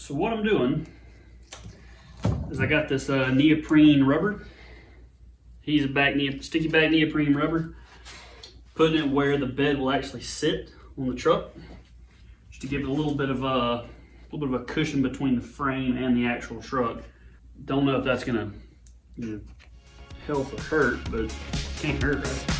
So what I'm doing is I got this neoprene rubber. He's a sticky back neoprene rubber. Putting it where the bed will actually sit on the truck, just to give it a little bit of a cushion between the frame and the actual truck. Don't know if that's gonna help or hurt, but can't hurt, right?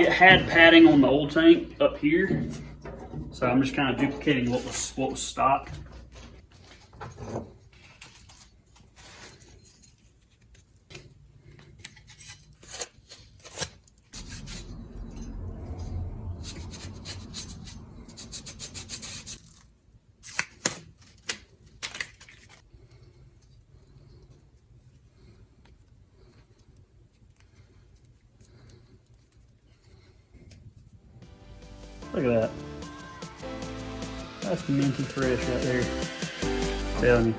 It had padding on the old tank up here, so I'm just kind of duplicating what was stock. Look at that. That's minty fresh right there. Telling you.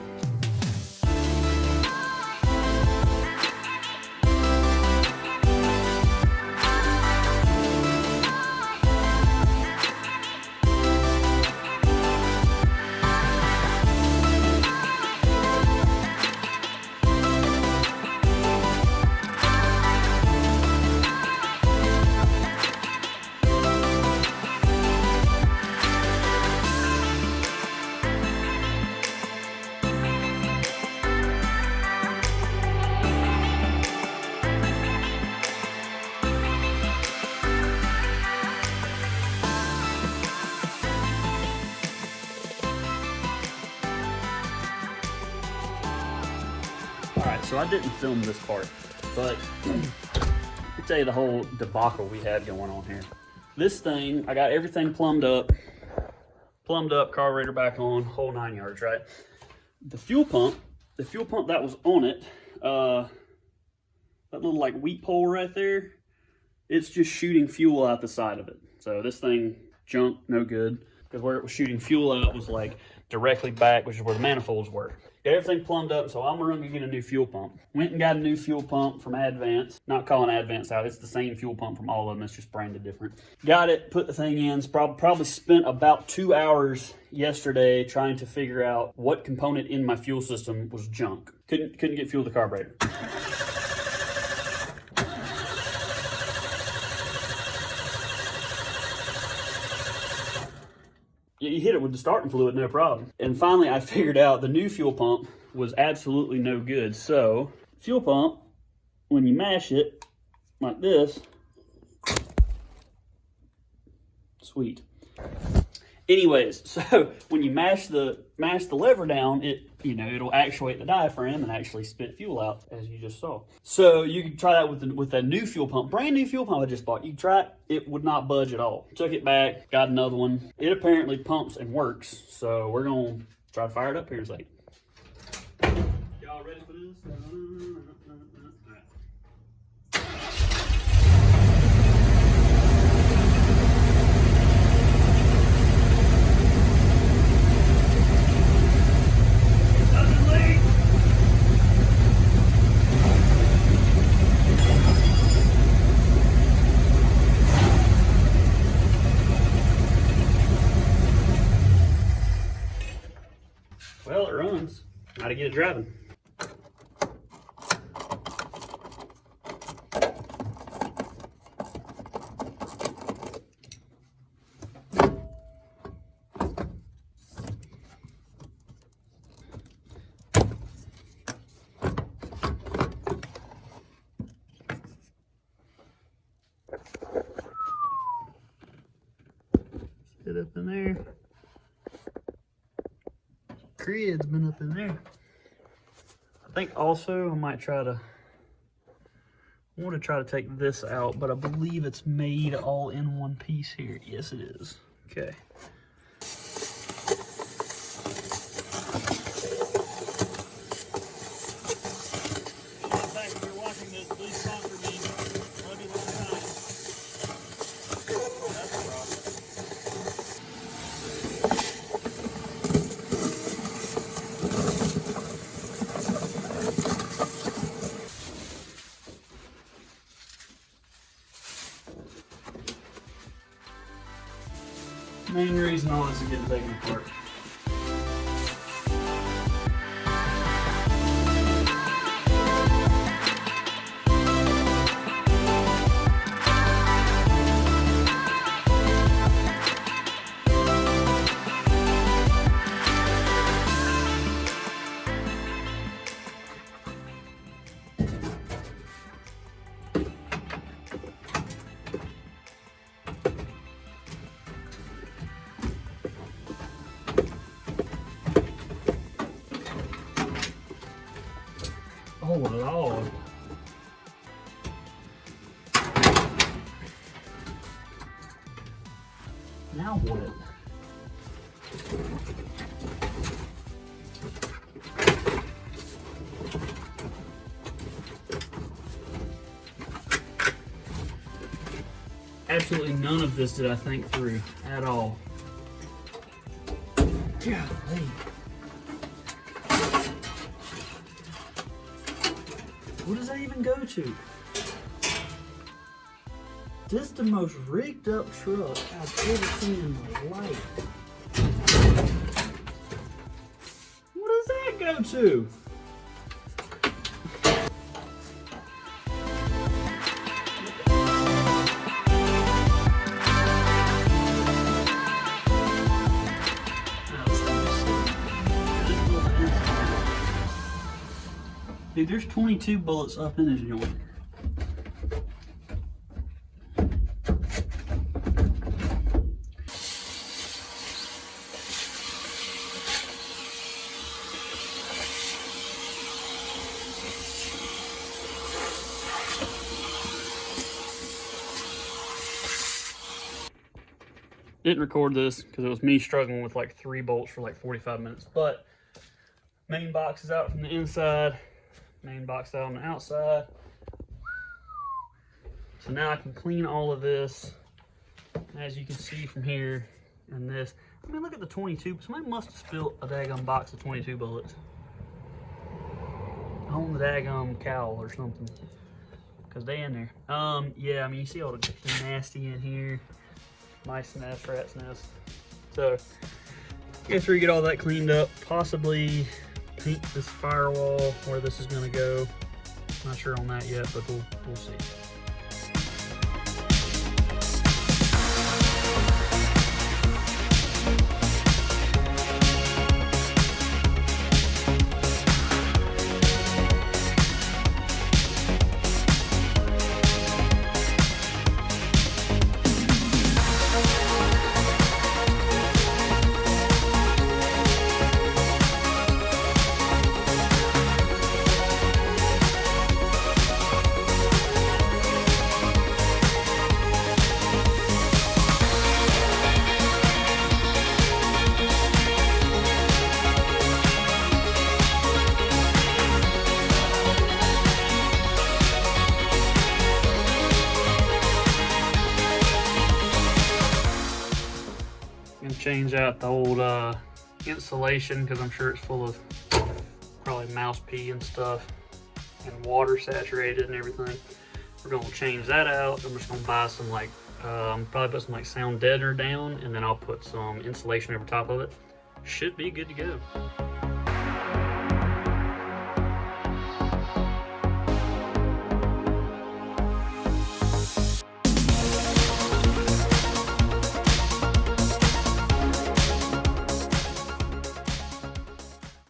Alright, so I didn't film this part, but I'll tell you the whole debacle we had going on here. This thing, I got everything plumbed up, carburetor back on, whole 9 yards, right? The fuel pump that was on it, that little like wheat pole right there, it's just shooting fuel out the side of it. So this thing, junk, no good, because where it was shooting fuel out was like directly back, which is where the manifolds were. Got everything plumbed up, so I'm gonna get a new fuel pump. Went and got a new fuel pump from Advance. Not calling Advance out, it's the same fuel pump from all of them, it's just branded different. Got it, put the thing in, probably spent about 2 hours yesterday trying to figure out what component in my fuel system was junk. Couldn't get fuel to the carburetor. You hit it with the starting fluid, no problem. And finally, I figured out the new fuel pump was absolutely no good. So, fuel pump, when you mash it like this, sweet. Anyways, so when you mash the lever down, it'll actuate the diaphragm and actually spit fuel out, as you just saw. So you can try that with that new fuel pump, brand new fuel pump I just bought. You can try it, it would not budge at all. Took it back, got another one. It apparently pumps and works, so we're gonna try to fire it up here in a second. Y'all ready for this? Well, it runs. Gotta get it driving. Sit up in there. Grid's been up in there. I think also I might try to I want to try to take this out, but I believe it's made all in one piece here. Yes, it is. Okay. If you're watching this, please sponsor me. Love you long time. That's a problem. Main reason all this is getting taken apart. Oh Lord. Now what? Absolutely none of this did I think through at all. Golly. What does that even go to? This is the most rigged up truck I've ever seen in my life. What does that go to? Dude, there's 22 bullets up in this joint. Didn't record this because it was me struggling with like 3 bolts for like 45 minutes, but main box is out from the inside. Main box out on the outside. So now I can clean all of this. As you can see from here and this. I mean, look at the 22. Somebody must have spilled a daggum box of 22 bullets on the daggum cowl or something, because they in there. Yeah, I mean, you see all the nasty in here. Mice nest, rat's nest. So after we get all that cleaned up, possibly paint this firewall where this is going to go. Not sure on that yet, but we'll see. Change out the old insulation because I'm sure it's full of probably mouse pee and stuff and water saturated and everything. We're going to change that out. I'm just going to buy some like probably put some like sound deadener down, and then I'll put some insulation over top of it. Should be good to go.